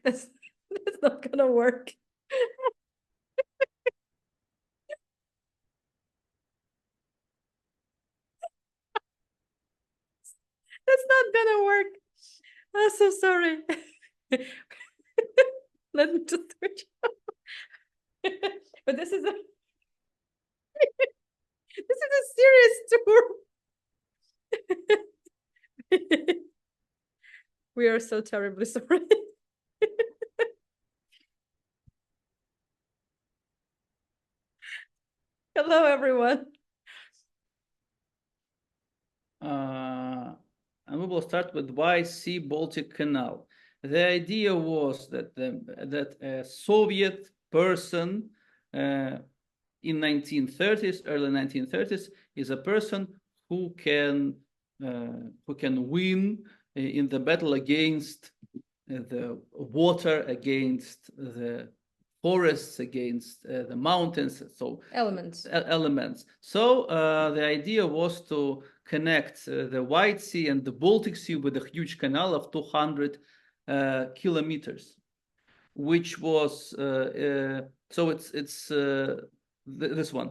That's not gonna work. That's not gonna work. I'm so sorry. Let me just switch. But this is a serious tour. We are so terribly sorry. Hello, everyone. And we will start with why Sea Baltic Canal. The idea was that a Soviet person in 1930s, early 1930s, is a person who can win in the battle against the water, against the forests, against the mountains, so Elements. elements. So the idea was to connect the White Sea and the Baltic Sea with a huge canal of 200 kilometers, which was so it's this one.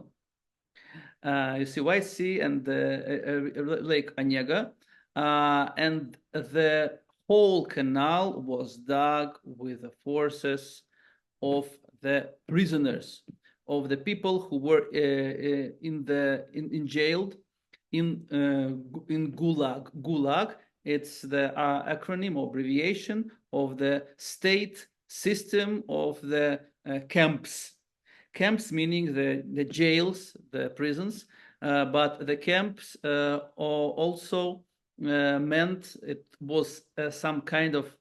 You see White Sea and Lake Onega, and the whole canal was dug with the forces of the prisoners, of the people who were in jailed in Gulag. Gulag, it's the acronym or abbreviation of the state system of the camps. Camps meaning the jails, the prisons, but the camps also meant it was some kind of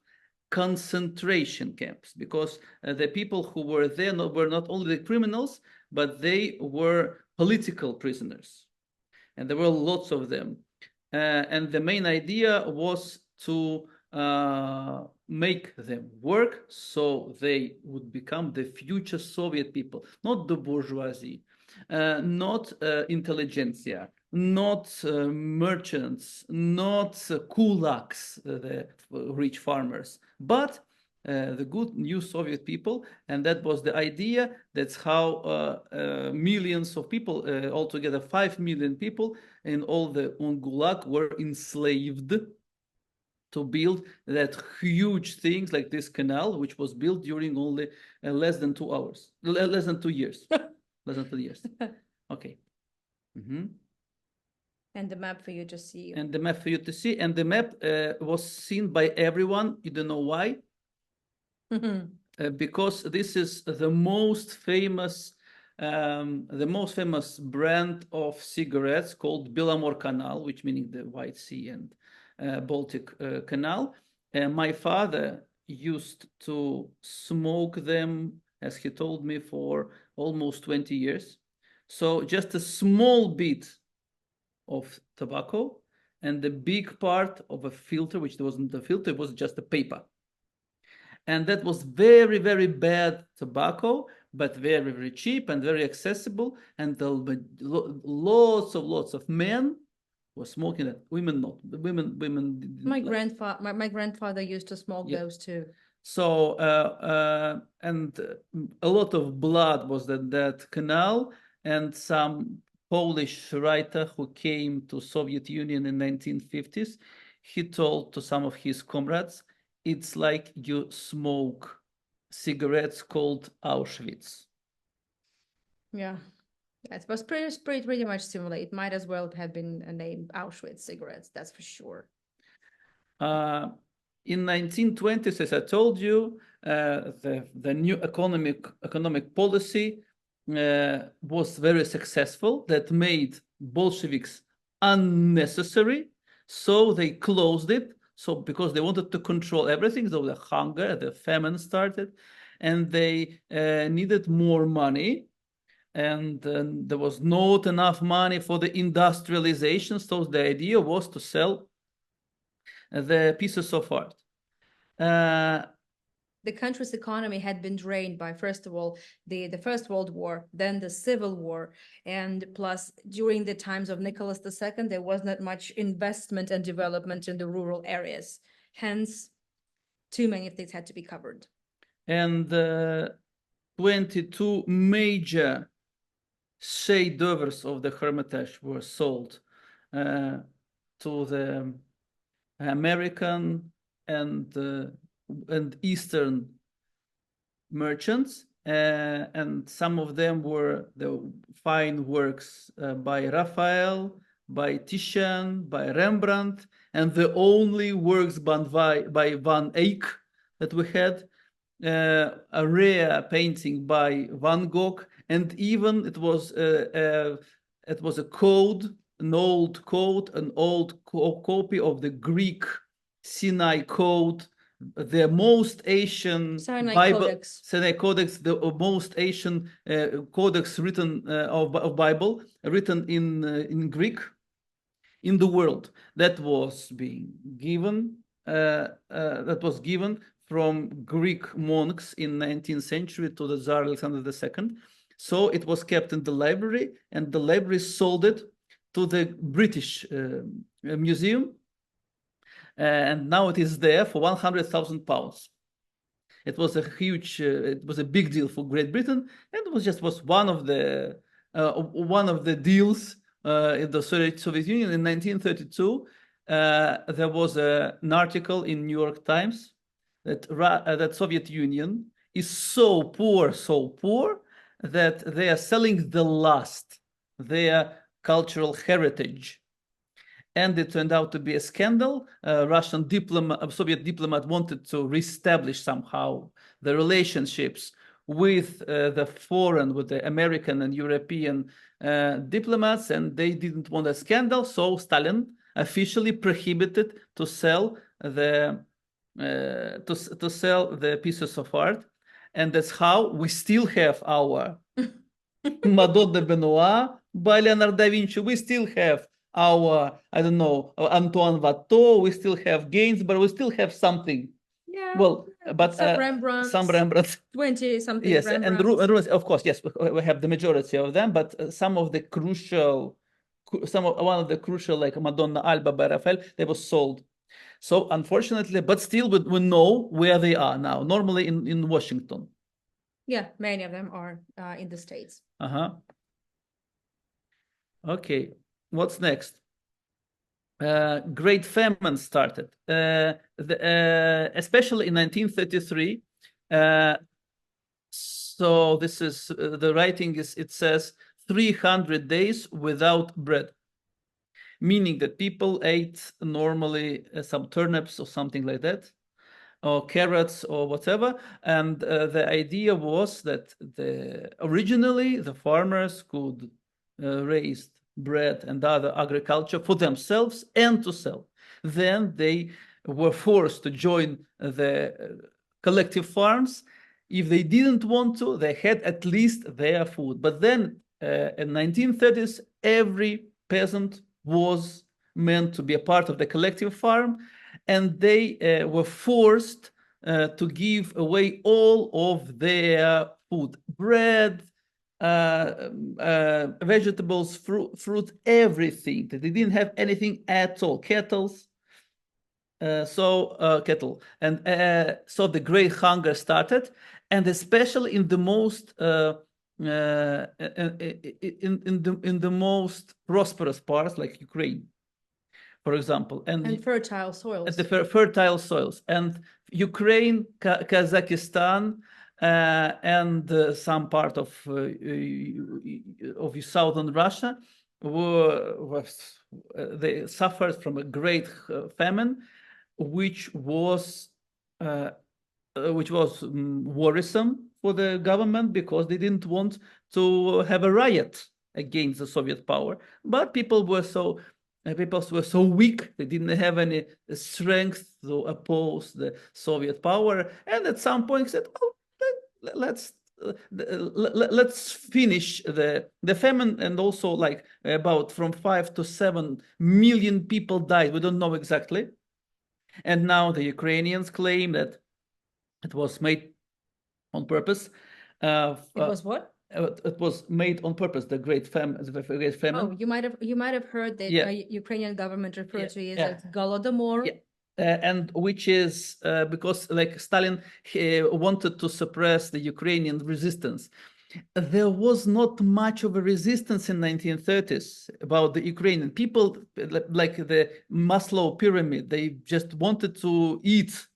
concentration camps, because the people who were there were not only the criminals, but they were political prisoners, and there were lots of them. And the main idea was to make them work so they would become the future Soviet people, not the bourgeoisie, not intelligentsia, not merchants, not kulaks, the rich farmers, but the good new Soviet people. And that was the idea. That's how millions of people, altogether 5 million people in all the Gulag were enslaved to build that huge things like this canal, which was built during only less than 2 hours, less than 2 years, less than 2 years. Okay. And the map for you to see. And the map for you to see, and the map was seen by everyone. You don't know why? Because this is the most famous brand of cigarettes called Belamor Canal, which meaning the White Sea and Baltic Canal. My father used to smoke them, as he told me, for almost 20 years. So just a small bit of tobacco and the big part of a filter, which wasn't a filter, it was just a paper. And that was very, very bad tobacco, but very, very cheap and very accessible. And lots of men were smoking it. Women not. Women. My grandfather used to smoke those too. So and a lot of blood was that canal. And some Polish writer who came to Soviet Union in 1950s, he told to some of his comrades, it's like you smoke cigarettes called Auschwitz. Yeah, it was pretty much similar. It might as well have been named Auschwitz cigarettes, that's for sure. In 1920s, as I told you, the new economic policy was very successful. That made Bolsheviks unnecessary, so they closed it. So because they wanted to control everything, so the hunger, the famine started, and they needed more money, and there was not enough money for the industrialization. So the idea was to sell the pieces of art. The country's economy had been drained by, first of all, the First World War, then the Civil War, and plus during the times of Nicholas II, there was not much investment and development in the rural areas. Hence, Too many things had to be covered. And 22 major chefs-d'oeuvres of the Hermitage were sold to the American and Eastern merchants, and some of them were the fine works by Raphael, by Titian, by Rembrandt, and the only works by Van Eyck that we had, a rare painting by Van Gogh, and even it was a code, an old code, an old copy of the Greek Sinai Code, the most ancient Sinai Bible, Codex. Sinai Codex, the most ancient codex written of Bible, written in Greek in the world, that was being given. That was given from Greek monks in 19th century to the Tsar Alexander II. So it was kept in the library, and the library sold it to the British Museum, and now it is there for £100,000. It was a huge, it was a big deal for Great Britain, and it was one of the deals in the Soviet Union in 1932. There was an article in New York Times that Soviet Union is so poor that they are selling the last, their cultural heritage. And it turned out to be a scandal. Soviet diplomat wanted to reestablish somehow the relationships with the American and European diplomats, and they didn't want a scandal. So Stalin officially prohibited to sell the pieces of art, and that's how we still have our Madonna Benoit by Leonardo da Vinci. We still have our, I don't know, Antoine Watteau. We still have Gaines, but we still have something. Yeah. Well, but some Rembrandts. 20-something yes, Rembrandts. and of course, yes, we have the majority of them, but some of the crucial, one of the crucial, like Madonna Alba by Raphael, they were sold. So unfortunately, but still we know where they are now, normally in Washington. Yeah, many of them are in the States. Okay, what's next? Great famine started, especially in 1933. So this is the writing is, it says 300 days without bread, meaning that people ate normally some turnips or something like that, or carrots or whatever. And the idea was that originally the farmers could raise bread and other agriculture for themselves and to sell. Then they were forced to join the collective farms. If they didn't want to, they had at least their food. But then in 1930s, every peasant was meant to be a part of the collective farm, and they were forced to give away all of their food, bread, vegetables, fruit, everything. They didn't have anything at all. Cattle. Cattle. And so the great hunger started, and especially in the most in the most prosperous parts, like Ukraine, for example, and fertile soils. The fertile soils, and Ukraine, Kazakhstan, and some part of southern Russia they suffered from a great famine, which was worrisome for the government, because they didn't want to have a riot against the Soviet power. But people were so weak, they didn't have any strength to oppose the Soviet power, and at some point said, "Oh, let's finish the famine." And also, like, about from 5 to 7 million people died. We don't know exactly. And now the Ukrainians claim that it was made on purpose. It was what? It was made on purpose. The Great Famine. Oh, you might have heard that Ukrainian government referred to it as Golodomor. Yeah. and which is because like Stalin wanted to suppress the Ukrainian resistance. There was not much of a resistance in 1930s about the Ukrainian people, like the Maslow pyramid. They just wanted to eat,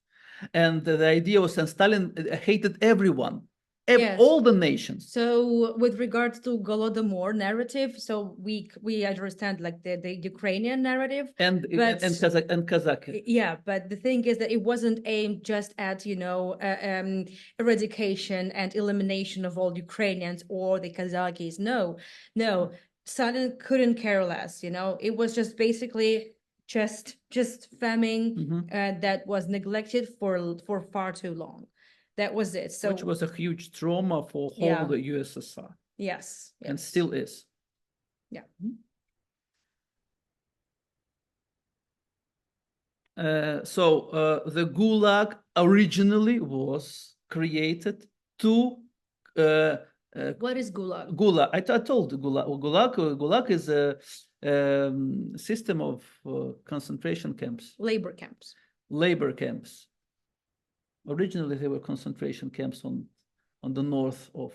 and the idea was, and Stalin hated everyone. Yes. All the nations. So with regards to Golodomor narrative, so we understand like the Ukrainian narrative and Kazakh. Yeah, but the thing is that it wasn't aimed just at eradication and elimination of all Ukrainians or the Kazakhs. No, Stalin couldn't care less. It was just basically just famine that was neglected for far too long. That was it. So, which was a huge trauma for whole the USSR. Yes. And still is. Yeah. So the Gulag originally was created to. What is Gulag? Gulag. I told Gulag. Gulag is a system of concentration camps. Labor camps. Labor camps. Originally, they were concentration camps on the north of.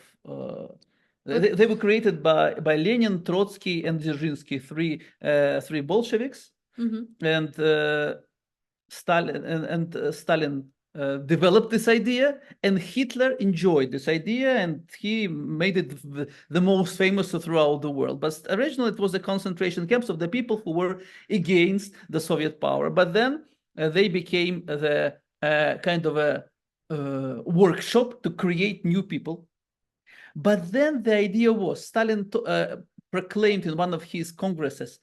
They were created by Lenin, Trotsky, and Dzerzhinsky, three Bolsheviks, and Stalin developed this idea, and Hitler enjoyed this idea, and he made it the most famous throughout the world. But originally, it was the concentration camps of the people who were against the Soviet power. But then they became the kind of a workshop to create new people. But then the idea was, Stalin proclaimed in one of his congresses,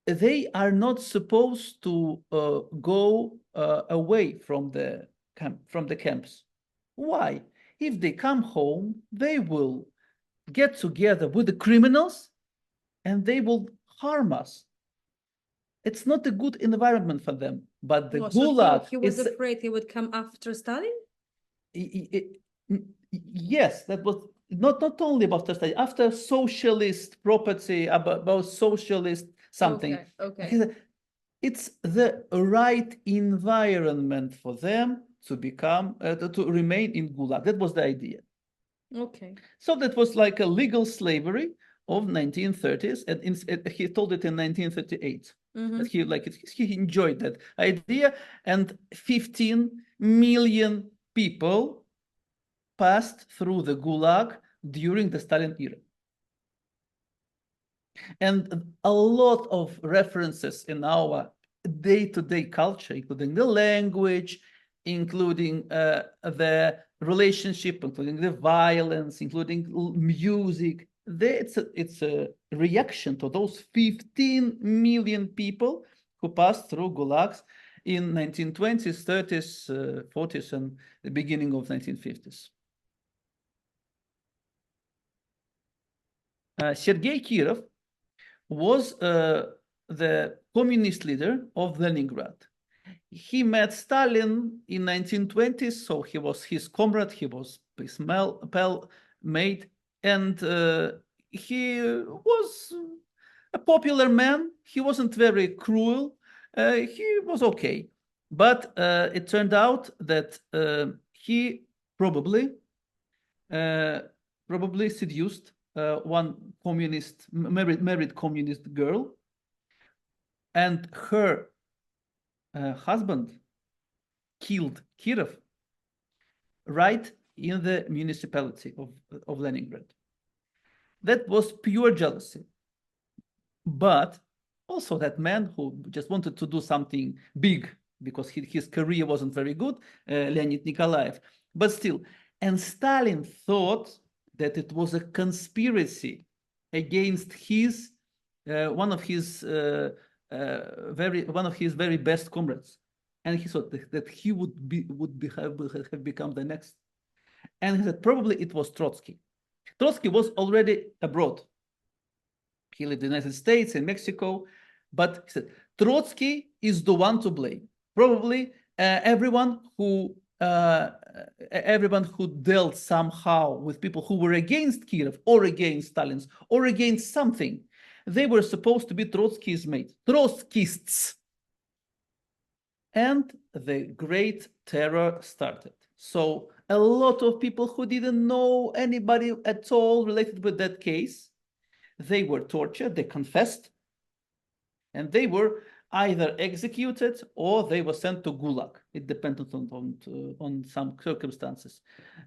they are not supposed to go away from the camps. Why? If they come home, they will get together with the criminals and they will harm us. It's not a good environment for them. But the Gulag... So he was afraid he would come after Stalin? Yes, that was not only about Stalin, after socialist property, about socialist something. Okay. It's the right environment for them to become, to remain in Gulag. That was the idea. Okay. So that was like a legal slavery of 1930s, and he told it in 1938. That he enjoyed that idea, and 15 million people passed through the Gulag during the Stalin era. And a lot of references in our day-to-day culture, including the language, including the relationship, including the violence, including music. It's a reaction to those 15 million people who passed through gulags in 1920s, 30s, 40s, and the beginning of 1950s. Sergei Kirov was the communist leader of Leningrad. He met Stalin in 1920s, so he was his comrade, he was his pal mate, and he was a popular man. He wasn't very cruel. He was okay. But it turned out that he probably seduced one communist, married communist girl, and her husband killed Kirov right in the municipality of Leningrad. That was pure jealousy. But also that man who just wanted to do something big because his career wasn't very good, Leonid Nikolaev. But still, and Stalin thought that it was a conspiracy against his one of his very best comrades, and he thought that he would have become the next. And he said probably it was Trotsky. Trotsky was already abroad. He lived in the United States and Mexico, but he said Trotsky is the one to blame. Probably everyone who dealt somehow with people who were against Kirov or against Stalin's or against something, they were supposed to be Trotsky's mates, Trotskyists. and the Great Terror started. So a lot of people who didn't know anybody at all related with that case, they were tortured, they confessed, and they were either executed or they were sent to Gulag. It depended on some circumstances.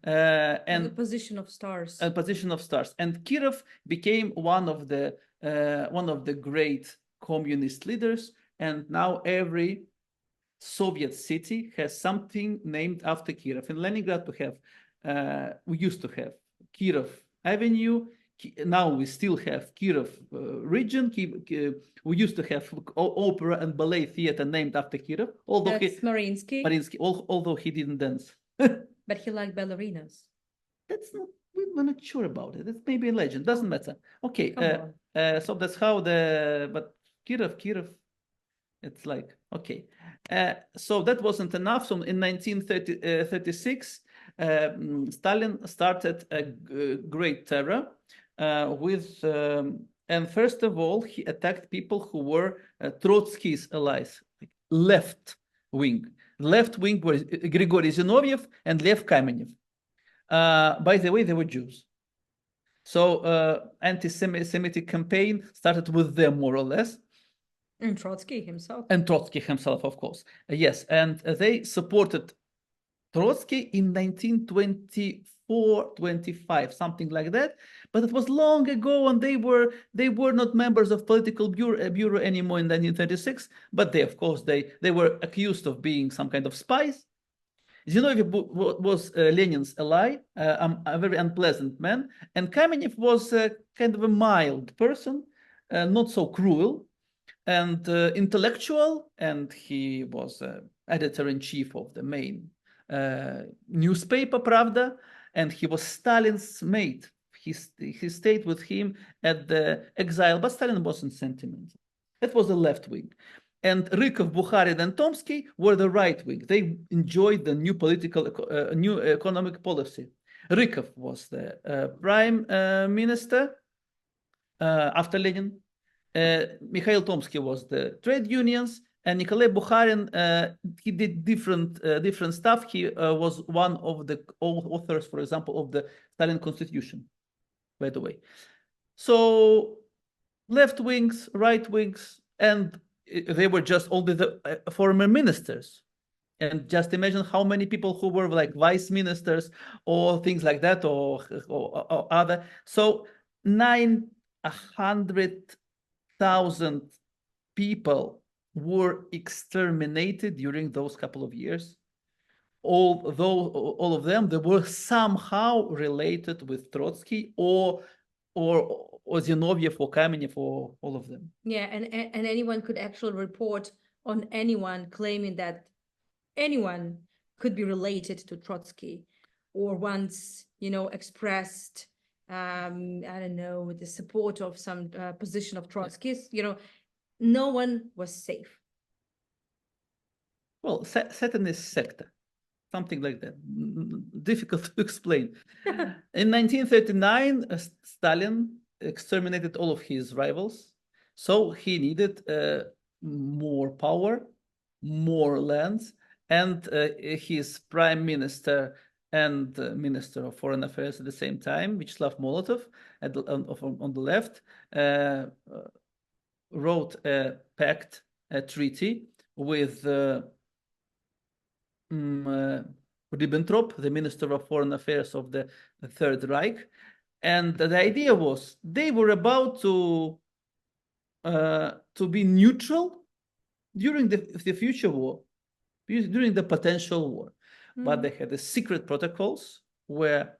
And the position of stars. A position of stars. And Kirov became one of the great communist leaders. And now every Soviet city has something named after Kirov. In Leningrad, we used to have Kirov Avenue. Now we still have Kirov region. We used to have opera and ballet theater named after Kirov. Although Mariinsky. Although he didn't dance. But he liked ballerinas. We're not sure about it. It's maybe a legend. Doesn't matter. Okay. So that's how but Kirov, it's like, okay. So that wasn't enough. So in 1936, Stalin started a Great Terror and first of all, he attacked people who were Trotsky's allies, like left wing. Left wing were Grigory Zinoviev and Lev Kamenev. By the way, they were Jews. So anti-Semitic campaign started with them, more or less. And Trotsky himself. And Trotsky himself, of course. Yes, and they supported Trotsky in 1924, 25, something like that. But it was long ago, and they were not members of political bureau anymore in 1936. But of course, they were accused of being some kind of spies. Zinoviev was Lenin's ally, a very unpleasant man, and Kamenev was kind of a mild person, not so cruel, and intellectual, and he was editor-in-chief of the main newspaper, Pravda, and he was Stalin's mate. He stayed with him at the exile, but Stalin wasn't sentimental. That was the left wing. And Rykov, Bukharin, and Tomsky were the right wing. They enjoyed the new new economic policy. Rykov was the prime minister after Lenin. Mikhail Tomsky was the trade unions, and Nikolai Bukharin, he did different stuff. He was one of the authors, for example, of the Stalin Constitution, by the way. So left wings, right wings, and they were just only the former ministers. And just imagine how many people who were like vice ministers or things like that, or other. So 900,000 people were exterminated during those couple of years. Although all of them, they were somehow related with Trotsky or Zinoviev or Kamenev or all of them. Yeah, and anyone could actually report on anyone claiming that anyone could be related to Trotsky or once, expressed, I don't know, the support of some position of Trotsky's, no one was safe. Well, Satanist sector, something like that. Difficult to explain. In 1939, Stalin exterminated all of his rivals. So he needed more power, more lands, and his prime minister and minister of foreign affairs at the same time, Vyacheslav Molotov, on the left, wrote a pact, a treaty with Ribbentrop, the Minister of Foreign Affairs of the Third Reich. And the idea was they were about to be neutral during the future war, during the potential war. But they had the secret protocols where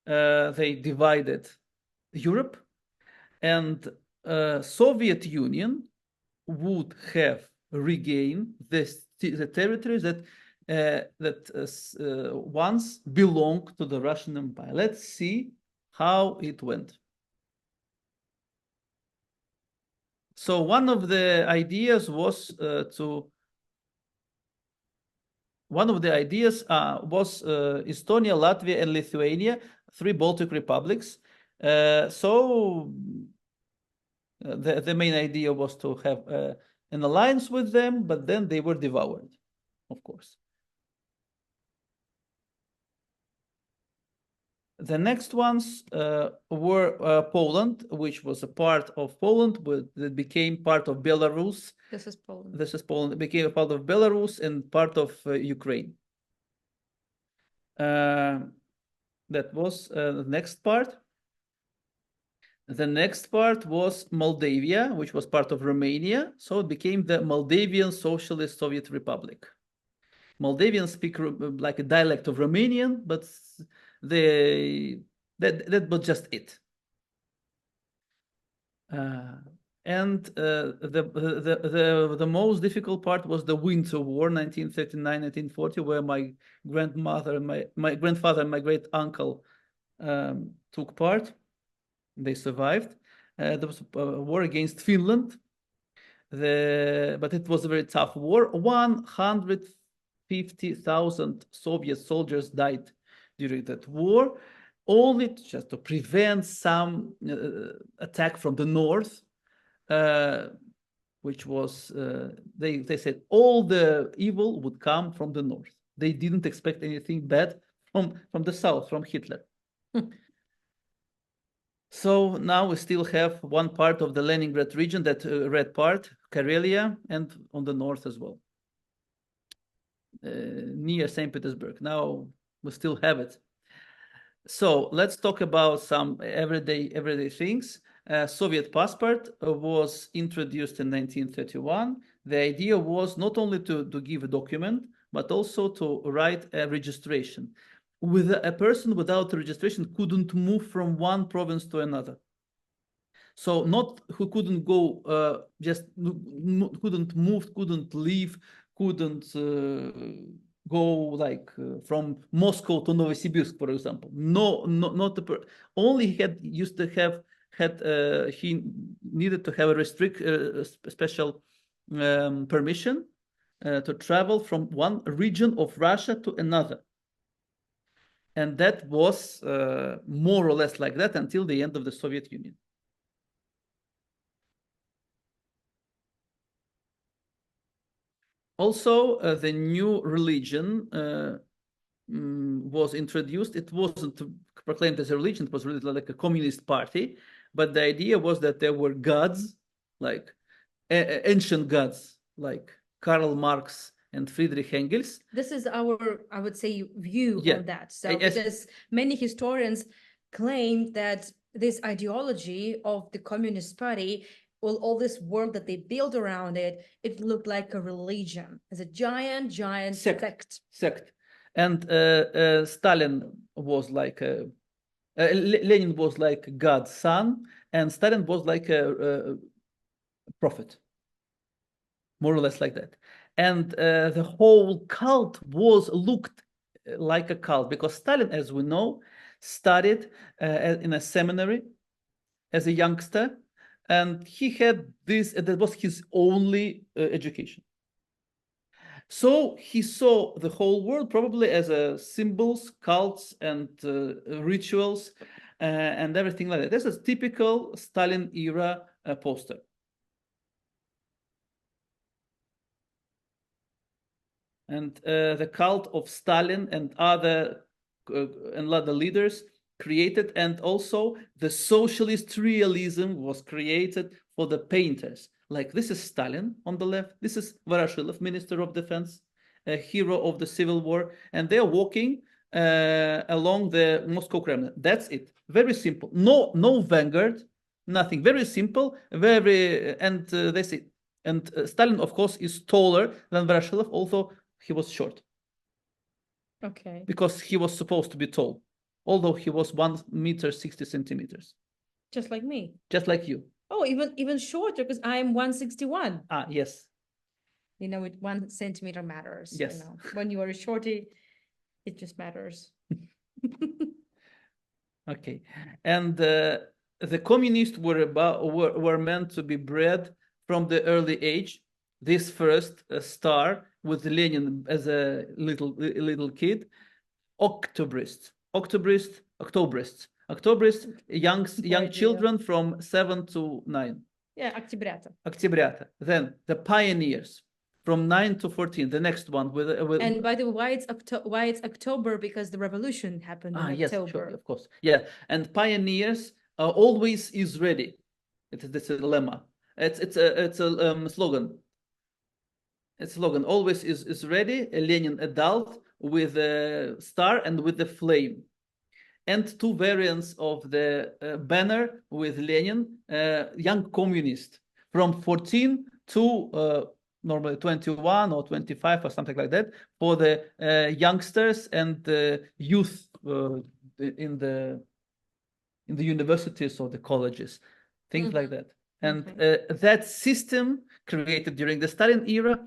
they divided Europe, and Soviet Union would have regained the territories that once belonged to the Russian Empire. Let's see how it went. So one of the ideas was Estonia, Latvia, and Lithuania, 3 Baltic republics. So the main idea was to have an alliance with them, but then they were devoured. of course. The next ones were Poland, which was a part of Poland, but that became part of Belarus. This is Poland. This is Poland. It became a part of Belarus and part of Ukraine. That was the next part. The next part was Moldavia, which was part of Romania. So it became the Moldavian Socialist Soviet Republic. Moldavians speak like a dialect of Romanian, but that was just it. And the most difficult part was the Winter War, 1939-1940, where my grandmother and my grandfather and my great uncle took part. They survived. There was a war against Finland, but it was a very tough war. 150,000 Soviet soldiers died during that war, only just to prevent some attack from the north, which was, they said all the evil would come from the north. They didn't expect anything bad from the south, from Hitler. So now we still have one part of the Leningrad region, that red part, Karelia, and on the north as well, near St. Petersburg. Now we still have it. So let's talk about some everyday things. Soviet passport was introduced in 1931. The idea was not only to give a document, but also to write a registration. With a person without a registration couldn't move from one province to another. So not who couldn't go, just couldn't move, couldn't leave, couldn't go like from Moscow to Novosibirsk, for example. No, not the only he needed to have a special permission to travel from one region of Russia to another. And that was more or less like that until the end of the Soviet Union. Also, the new religion was introduced. It wasn't proclaimed as a religion, it was really like a communist party. But the idea was that there were gods, like ancient gods, like Karl Marx and Friedrich Engels. This is our, I would say, view on that. So because many historians claim that this ideology of the Communist Party, well, all this world that they built around it, it looked like a religion, as a giant sect. And Stalin was like Lenin was like God's son, and Stalin was like a prophet, more or less like that. And the whole cult looked like a cult, because Stalin, as we know, studied in a seminary as a youngster, and he had this, that was his only education. So he saw the whole world probably as symbols, cults, and rituals, and everything like that. This is typical Stalin era poster. And the cult of Stalin and other leaders created, and also the socialist realism was created for the painters. Like, this is Stalin on the left, this is Voroshilov, Minister of Defense, a hero of the Civil War, and they're walking along the Moscow Kremlin. That's it. Very simple. No vanguard, nothing. Very simple. And that's it. And Stalin, of course, is taller than Voroshilov, although he was short. Okay. Because he was supposed to be tall, although he was 1 meter 60 centimeters. Just like me. Just like you. Oh, even shorter, because I'm 161. Ah, yes. You know, 1 centimeter matters. Yes. You know, when you are a shorty, it just matters. Okay. And the communists were meant to be bred from the early age. This first star with Lenin as a little kid, Octobrists, young children from 7 to 9. Yeah, Октябрята. Then the pioneers, from 9 to 14. The next one with And by the way, why it's October? Because the revolution happened in yes, October. sure, of course. Yeah, and pioneers always is ready. It's a lemma. It's a slogan. It's a slogan. Always is ready. A Lenin adult with a star and with a flame. And two variants of the banner with Lenin, young communist, from 14 to normally 21 or 25 or something like that, for the youngsters and the youth in the universities or the colleges, things like that. And that system created during the Stalin era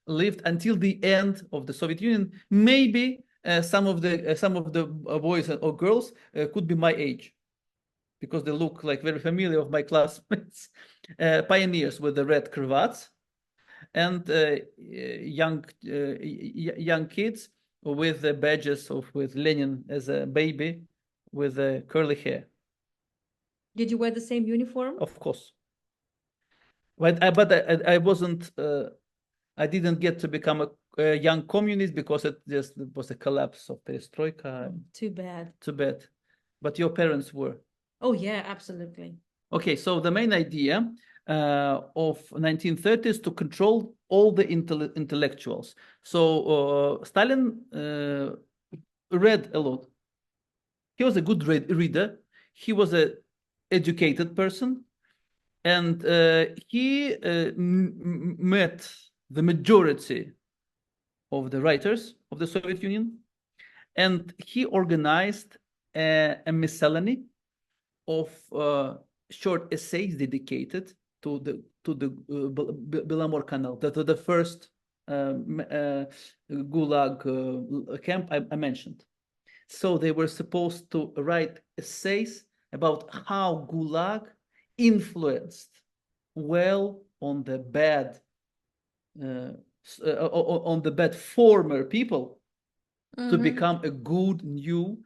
lived until the end of the Soviet Union. Maybe some of the boys or girls could be my age, because they look like very familiar of my classmates. Pioneers with the red cravats, and young kids with the badges with Lenin as a baby with curly hair. Did you wear the same uniform? Of course. But I wasn't. I didn't get to become a young communist because it was a collapse of perestroika. Too bad. Too bad. But your parents were. Oh yeah, absolutely. Okay, so the main idea of 1930s to control all the intellectuals. So Stalin read a lot. He was a good reader. He was an educated person, and he met the majority of the writers of the Soviet Union, and he organized a miscellany of short essays dedicated to the Belamor Canal, to the first Gulag camp I mentioned. So they were supposed to write essays about how Gulag influenced well on the bad former people to become a good new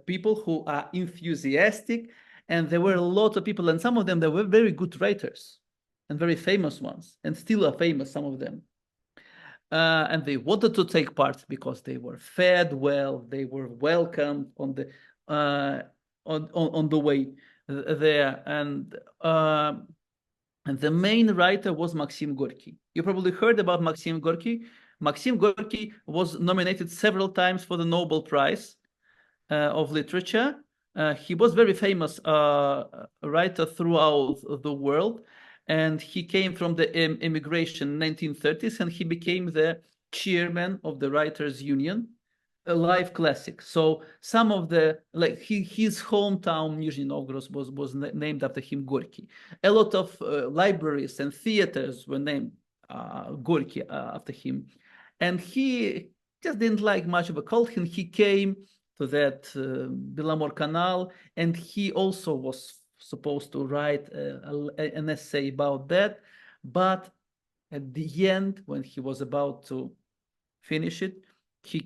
people who are enthusiastic. And there were a lot of people, and some of them, they were very good writers and very famous ones, and still are famous, some of them. And they wanted to take part because they were fed well, they were welcomed on the way there, and the main writer was Maxim Gorky. You probably heard about Maxim Gorky. Maxim Gorky was nominated several times for the Nobel Prize of Literature. He was very famous writer throughout the world, and he came from the immigration 1930s, and he became the chairman of the Writers' Union, a life classic. So some of the, like his hometown, Nizhny Novgorod, was named after him, Gorky. A lot of libraries and theaters were named Gorky after him. And he just didn't like much of a cult, and he came to that Belamor Canal, and he also was supposed to write an essay about that. But at the end, when he was about to finish it, he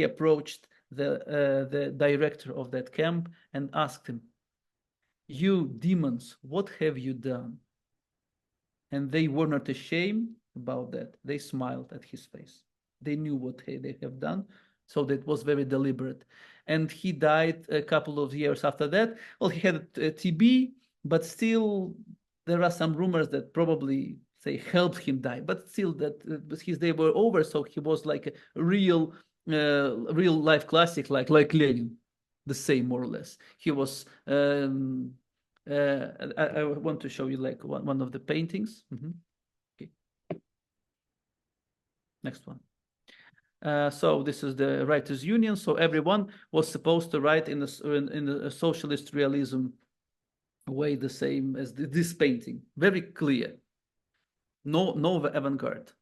approached the director of that camp and asked him, "You demons, what have you done?" And they were not ashamed about that. They smiled at his face. They knew what they have done. So that was very deliberate. And he died a couple of years after that. Well, he had TB, but still there are some rumors that probably helped him die. But still, that his days were over. So he was like a real life classic, like Lenin, the same more or less. He was. I want to show you like one of the paintings. Okay. Next one. So this is the Writers' Union. So everyone was supposed to write in a socialist realism way, the same as this painting. Very clear. No avant-garde.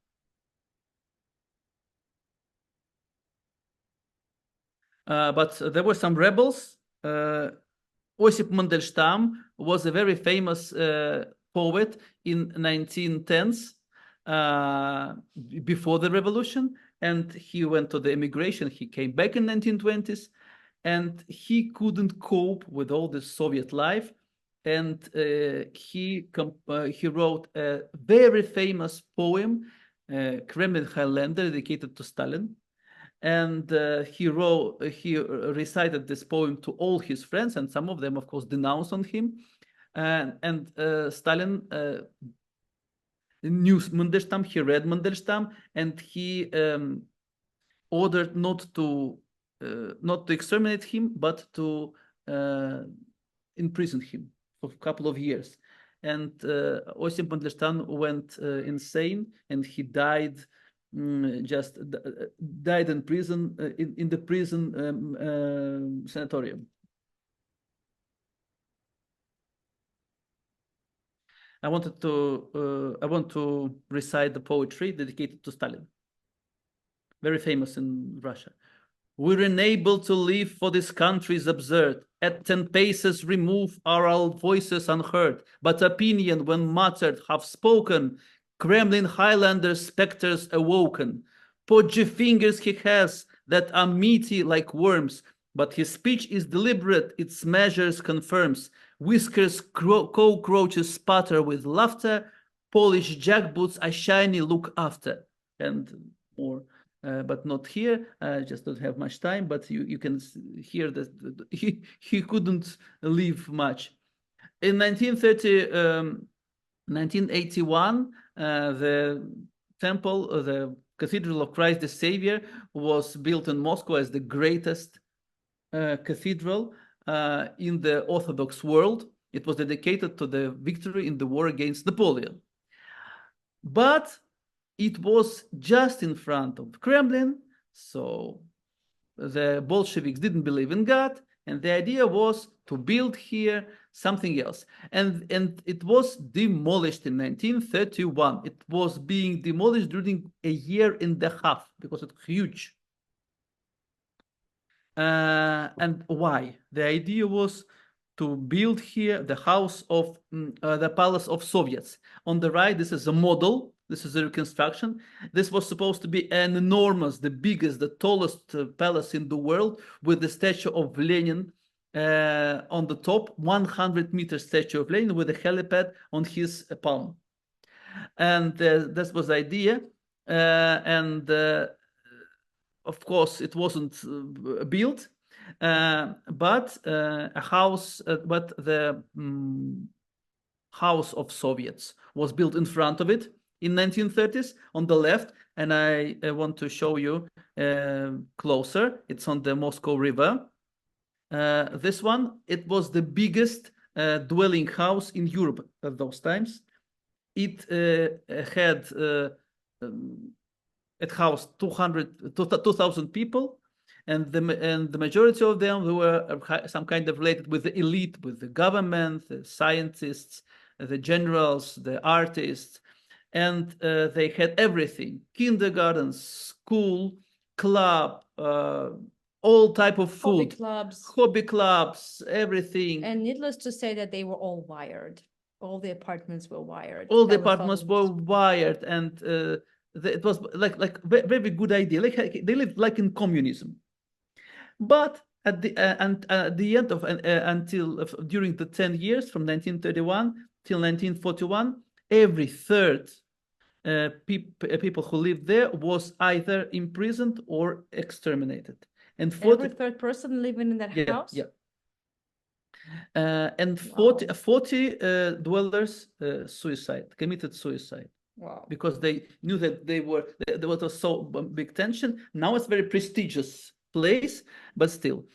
But there were some rebels. Osip Mandelstam was a very famous poet in 1910s, before the revolution. And he went to the immigration. He came back in 1920s, and he couldn't cope with all this Soviet life. and he wrote a very famous poem, Kremlin Highlander, dedicated to Stalin. And he recited this poem to all his friends, and some of them, of course, denounced on him. And Stalin knew Mandelstam, he read Mandelstam, and he ordered not to exterminate him, but to imprison him for a couple of years. And Osip Mandelstam went insane, and he died. Died in prison, in the prison sanatorium. I want to recite the poetry dedicated to Stalin. Very famous in Russia. We're unable to live, for this country is absurd. At 10 paces remove are our voices unheard, but opinion, when muttered, half spoken, Kremlin Highlanders specters awoken. Podgy fingers he has that are meaty like worms, but his speech is deliberate, its measures confirms. Whiskers cockroaches sputter with laughter, polished jackboots a shiny look after. And more. But not here. I just don't have much time, but you can hear that he couldn't live much. In 1981, the temple, the Cathedral of Christ the Savior, was built in Moscow as the greatest cathedral in the Orthodox world. It was dedicated to the victory in the war against Napoleon. But it was just in front of the Kremlin, so the Bolsheviks didn't believe in God, and the idea was to build here something else. And it was demolished in 1931. It was being demolished during a year and a half because it's huge. And why? The idea was to build here the house of the palace of Soviets. On the right, this is a model. This is a reconstruction. This was supposed to be an enormous, the biggest, the tallest palace in the world, with the statue of Lenin on the top, 100-meter statue of Lenin with a helipad on his palm. And this was the idea. Of course, it wasn't built, but a house, but the House of Soviets was built in front of it in 1930s on the left, and I want to show you closer. It's on the Moscow River. This one, it was the biggest dwelling house in Europe at those times. It had it housed 2,000 people, and the majority of them were some kind of related with the elite, with the government, the scientists, the generals, the artists, and they had everything: kindergarten, school, club, all type of food, hobby clubs, everything. And needless to say that they were all wired. All the apartments were wired. All the apartments were wired, and it was like very good idea. Like they lived like in communism. But at the end of until during the 10 years from 1931 till 1941, every third people who lived there was either imprisoned or exterminated. And every third person living in that house? Yeah. And 40 dwellers committed suicide. Wow. Because they knew that there was so big tension. Now it's a very prestigious place, but still.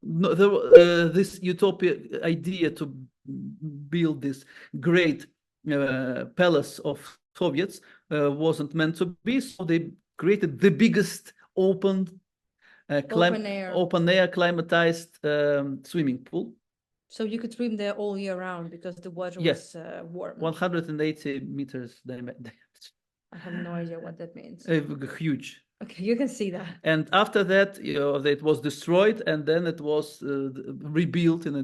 This utopia idea to build this great palace of Soviets wasn't meant to be, so they created the biggest open air climatized swimming pool. So you could swim there all year round because the water was warm. 180 meters diameter. I have no idea what that means. Huge. Okay, you can see that. And after that, it was destroyed, and then it was rebuilt in a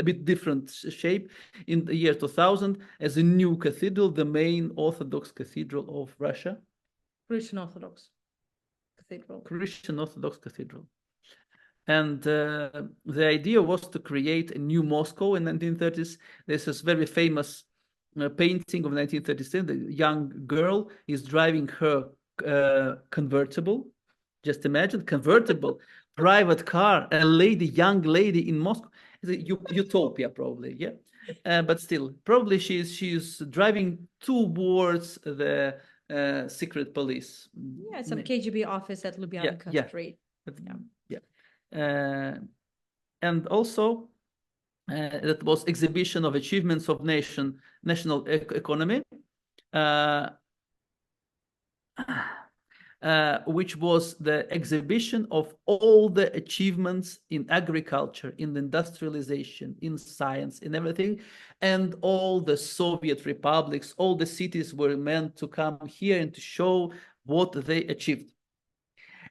bit different shape in the year 2000 as a new cathedral, the main Orthodox cathedral of Russia. Christian Orthodox Cathedral. Christian Orthodox Cathedral. And the idea was to create a new Moscow in 1930s. This is very famous painting of 1937. The young girl is driving her convertible. Just imagine, convertible, private car, a lady, young lady in Moscow. It's a utopia, probably, yeah. But still, probably she's driving towards the secret police. Yeah, some KGB office at Lubyanka Street. Yeah. And also that was exhibition of achievements of national economy, which was the exhibition of all the achievements in agriculture, in industrialization, in science, in everything. And all the Soviet republics, all the cities were meant to come here and to show what they achieved.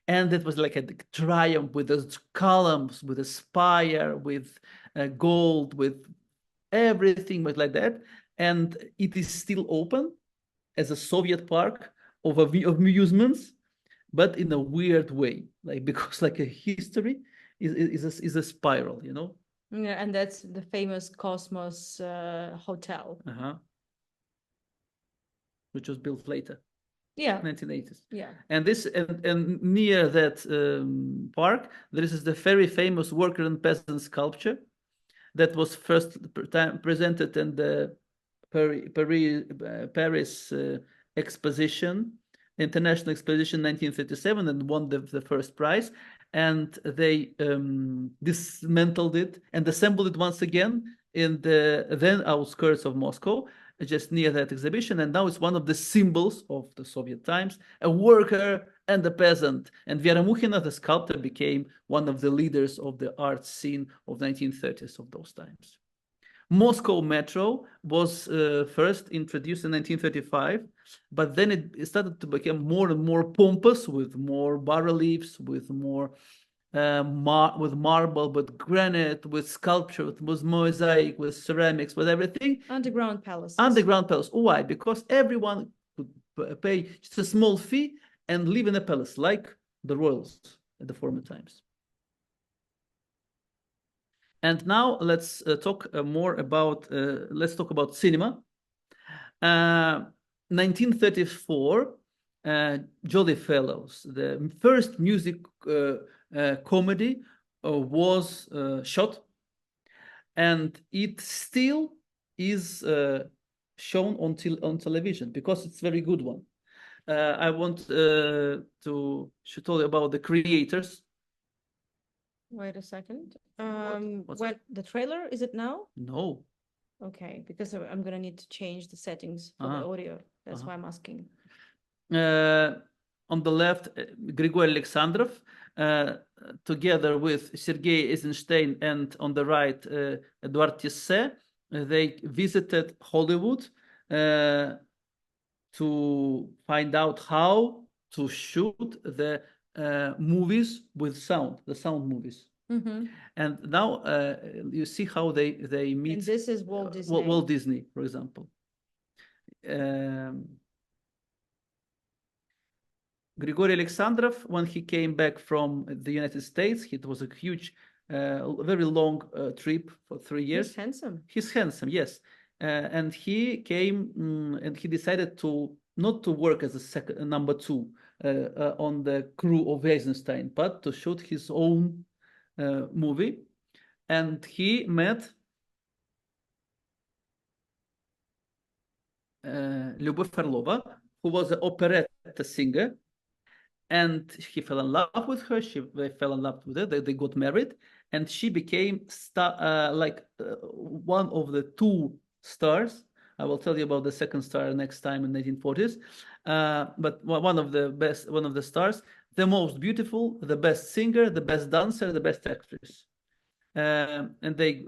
And it was like a triumph with those columns, with a spire, with gold, with everything was like that. And it is still open as a Soviet park of amusements, but in a weird way, like because like a history is a spiral, you know. Yeah, and that's the famous Cosmos Hotel. Which was built later. Yeah. 1980s. Yeah. And this and near that park, there is the very famous worker and peasant sculpture that was first presented in the Paris exposition, International Exposition 1937, and won the first prize. And they dismantled it and assembled it once again in the then outskirts of Moscow, just near that exhibition. And now it's one of the symbols of the Soviet times, a worker and a peasant. And Vera Mukhina, the sculptor, became one of the leaders of the art scene of 1930s of those times. Moscow Metro was first introduced in 1935, but then it started to become more and more pompous, with more bas-reliefs, with more with marble, with granite, with sculpture, with mosaic, with ceramics, with everything. Underground palaces. Underground palace. Why? Because everyone could pay just a small fee and live in a palace, like the royals at the former times. And now let's talk more about, let's talk about cinema. 1934, Jolly Fellows, the first music comedy was shot, and it still is shown on television because it's a very good one. I want to tell you about the creators. Wait a second. What the trailer, is it now? No. Okay, because I'm gonna need to change the settings for the audio. That's why I'm asking. On the left, Grigory Alexandrov, together with Sergei Eisenstein, and on the right, Edouard Tisset, they visited Hollywood to find out how to shoot the movies with sound, the sound movies. And now you see how they meet. And this is Walt Disney. Walt Disney, for example. Grigory Alexandrov, when he came back from the United States, it was a huge, very long trip for 3 years. He's handsome. He's handsome, yes. And he came and he decided to not to work as a second number two on the crew of Eisenstein, but to shoot his own movie. And he met Lyubov Orlova, who was an operetta singer. And he fell in love with her. They fell in love with her. They got married, and she became one of the two stars. I will tell you about the second star next time in 1940s. But one of the best, one of the stars, the most beautiful, the best singer, the best dancer, the best actress. And they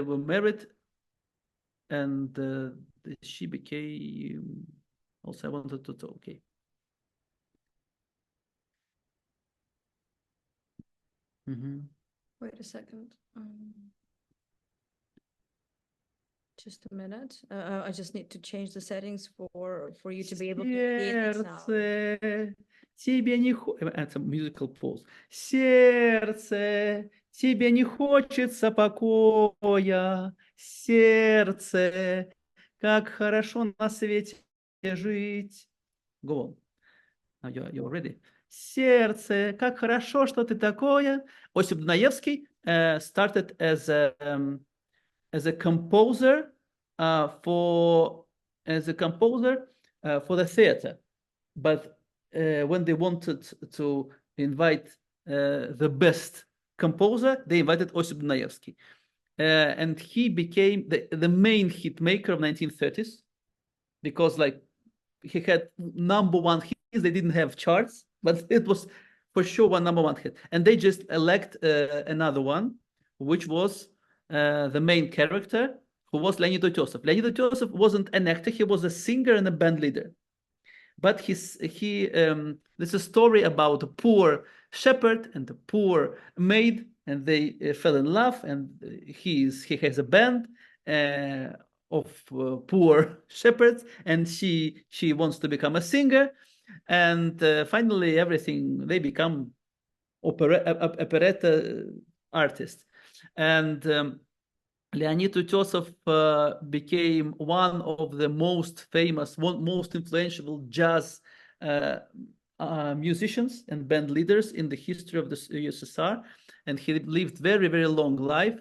were married, and she became. Also, I wanted to talk. Okay. Wait a second. Just a minute. I just need to change the settings for you to be able to hear the sound. тебе не it's a musical pause. Сердце, тебе не хочется покоя, сердце, как хорошо на свете жить. Go on. Now you're ready. Сердце, как хорошо, что ты такое. Осип Дунаевский started as a composer for the theater, but when they wanted to invite the best composer, they invited Osip Dunaevsky, and he became the main hit maker of 1930s because like he had number one hits. They didn't have charts, but it was for sure one number one hit, and they just elect another one, which was the main character, who was Leonid Utesov. Leonid Utesov wasn't an actor; he was a singer and a band leader. But there's a story about a poor shepherd and a poor maid, and they fell in love. And he has a band of poor shepherds, and she wants to become a singer. And finally, they become operetta artists. And Leonid Utesov became one of the most famous, most influential jazz musicians and band leaders in the history of the USSR, and he lived very, very long life.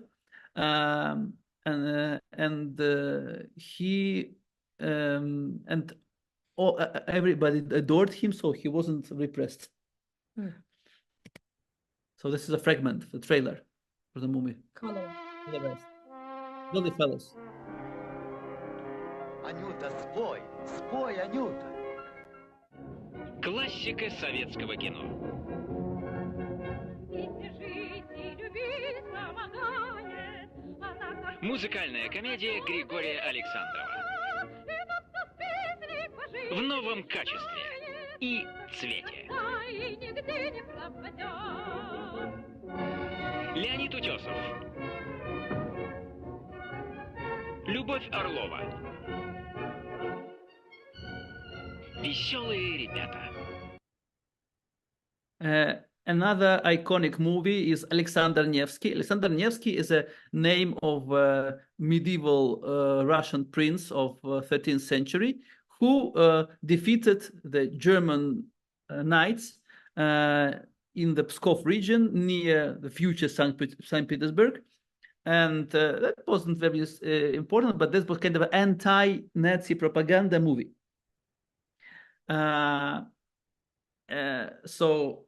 Everybody adored him, so he wasn't repressed. So this is a fragment, the trailer for the movie. Really, fellas. Анюта, спой, спой, Анюта. Классика советского кино. Музыкальная комедия Григория Александрова. В новом качестве и цвете. Леонид Утесов. Любовь Орлова. Веселые ребята. Another iconic movie is Alexander Nevsky. Alexander Nevsky is a name of a medieval Russian prince of 13th century who defeated the German knights in the Pskov region near the future St. Petersburg. And that wasn't very important, but this was kind of an anti-Nazi propaganda movie. So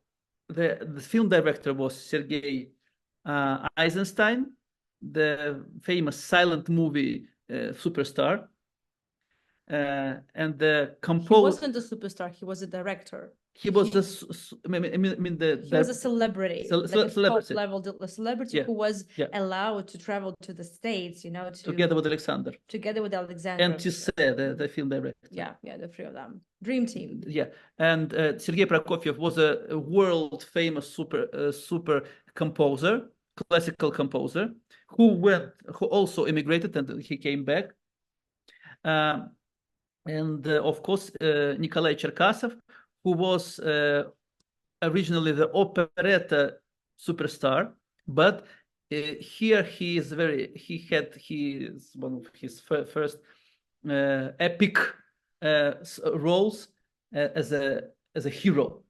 the film director was Sergei Eisenstein, the famous silent movie superstar. And the composer... He wasn't a superstar, he was a director. He was he was a celebrity, celebrity. Top-level celebrity who was allowed to travel to the States, together with Alexander. And to say the film director. Yeah, the three of them. Dream team. Yeah, and Sergei Prokofiev was a world-famous super composer, classical composer, who also immigrated and he came back. And of course, Nikolai Cherkasov, who was originally the operetta superstar, but here he is one of his first epic roles as a hero,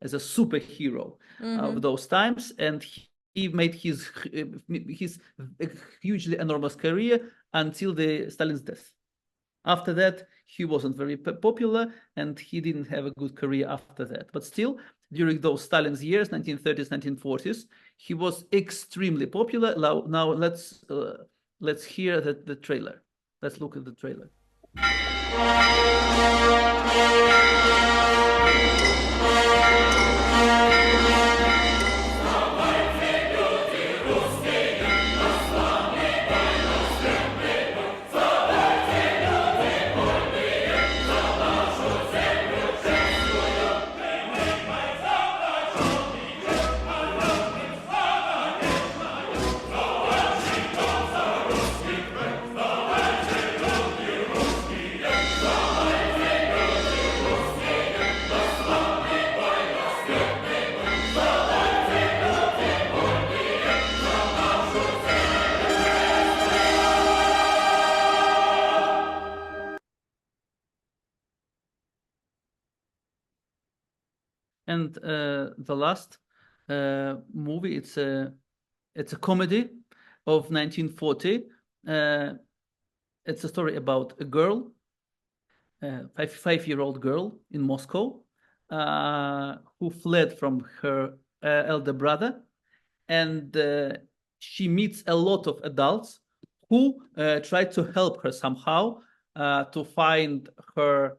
as a superhero of those times, and he made his hugely enormous career until Stalin's death. After that, he wasn't very popular, and he didn't have a good career after that. But still, during those Stalin's years, 1930s, 1940s, he was extremely popular. Now let's hear the trailer. Let's look at the trailer. And the last movie, it's a comedy of 1940. It's a story about a girl, five-year-old girl in Moscow, who fled from her elder brother, and she meets a lot of adults who try to help her somehow to find her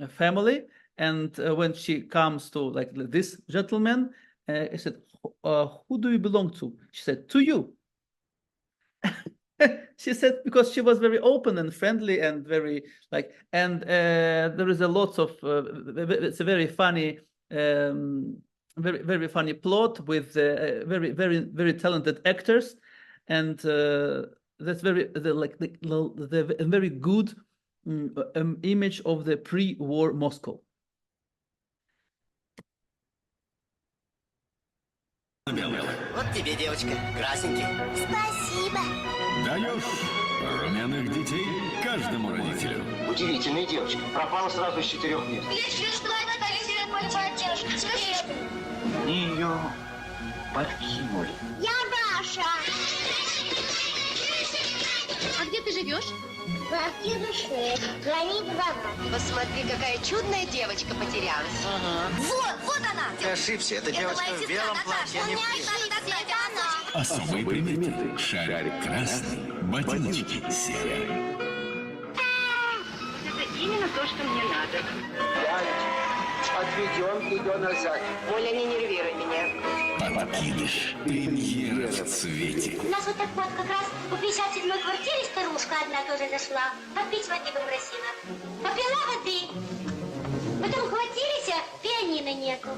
family. And when she comes to like this gentleman, he said, "Who do you belong to?" She said, "To you." She said, because she was very open and friendly and very like, and there is a lot of it's a very funny, very funny plot with very talented actors, and that's the very good image of the pre-war Moscow. Вот тебе, девочка, красненький. Спасибо. Даешь румяных детей каждому родителю. Удивительная девочка. Пропала сразу с 4 мест. Ее подкинули. Я Даша. А где ты живешь? Квартира 6. Звони 2. Посмотри, какая чудная девочка потерялась. Вот она. Ты ошибся, это девочка моя в сестра белом Наташа. платье. У меня это она. Особые приметы. Шарик красный, ботиночки серые. Это именно то, что мне надо. Отведем ее назад. Оля, не нервируй меня. Подкидыш. Премьера в цвете. У нас вот так вот как раз у 57-й квартире старушка одна тоже зашла. Попить воды попросила. Попила воды. Потом хватились, пианино нету.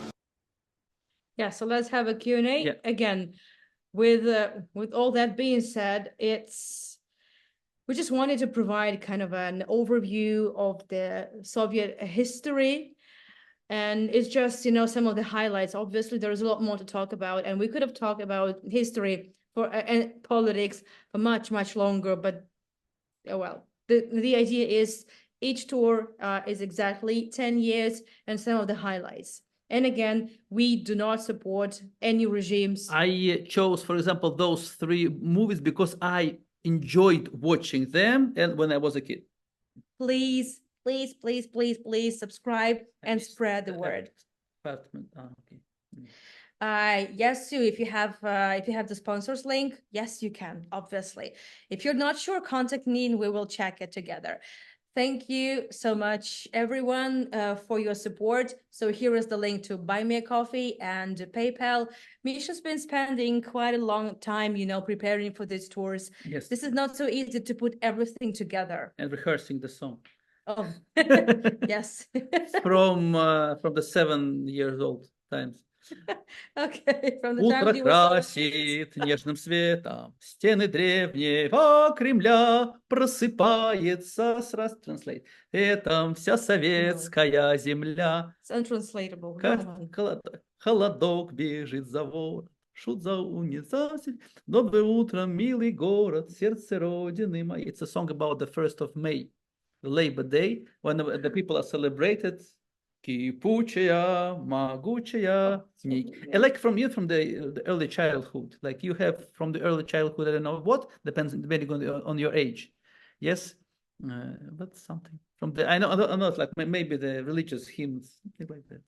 Yeah, so let's have a Q&A. Yeah. Again, with all that being said, we just wanted to provide kind of an overview of the Soviet history. And it's just, some of the highlights. Obviously, there's a lot more to talk about, and we could have talked about history and politics for much, much longer. But, well, the idea is each tour is exactly 10 years and some of the highlights. And again, we do not support any regimes. I chose, for example, those 3 movies because I enjoyed watching them and when I was a kid. Please subscribe and spread the word. Okay. Yes, Sue, if you have the sponsors link, yes, you can, obviously. If you're not sure, contact me and we will check it together. Thank you so much, everyone, for your support. So here is the link to Buy Me a Coffee and PayPal. Misha's been spending quite a long time, preparing for these tours. Yes. This is not so easy to put everything together. And rehearsing the song. Oh, yes. From the 7 years old times. Okay, from the time Утро you were so- красит нежным светом стены древнего Кремля, просыпается translate. Это вся советская земля. It's untranslatable. Как No. холодок бежит за ворот, шут за унизатель. Доброе утро, милый город, сердце родины моей. It's a song about the 1st of May, the Labor Day, when the people are celebrated. Кипучая, могучая. Like from the early childhood, like you have from the early childhood, I don't know what, depending on your age. Yes, but something from the I know it's like maybe the religious hymns, something like that.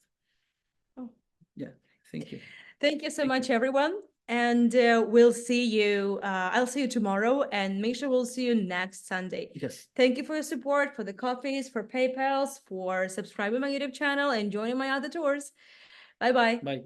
Oh. Yeah, thank you. Thank you so much, everyone. And we'll see you. I'll see you tomorrow, and make sure we'll see you next Sunday. Yes. Thank you for your support, for the coffees, for PayPals, for subscribing my YouTube channel and joining my other tours. Bye-bye. Bye.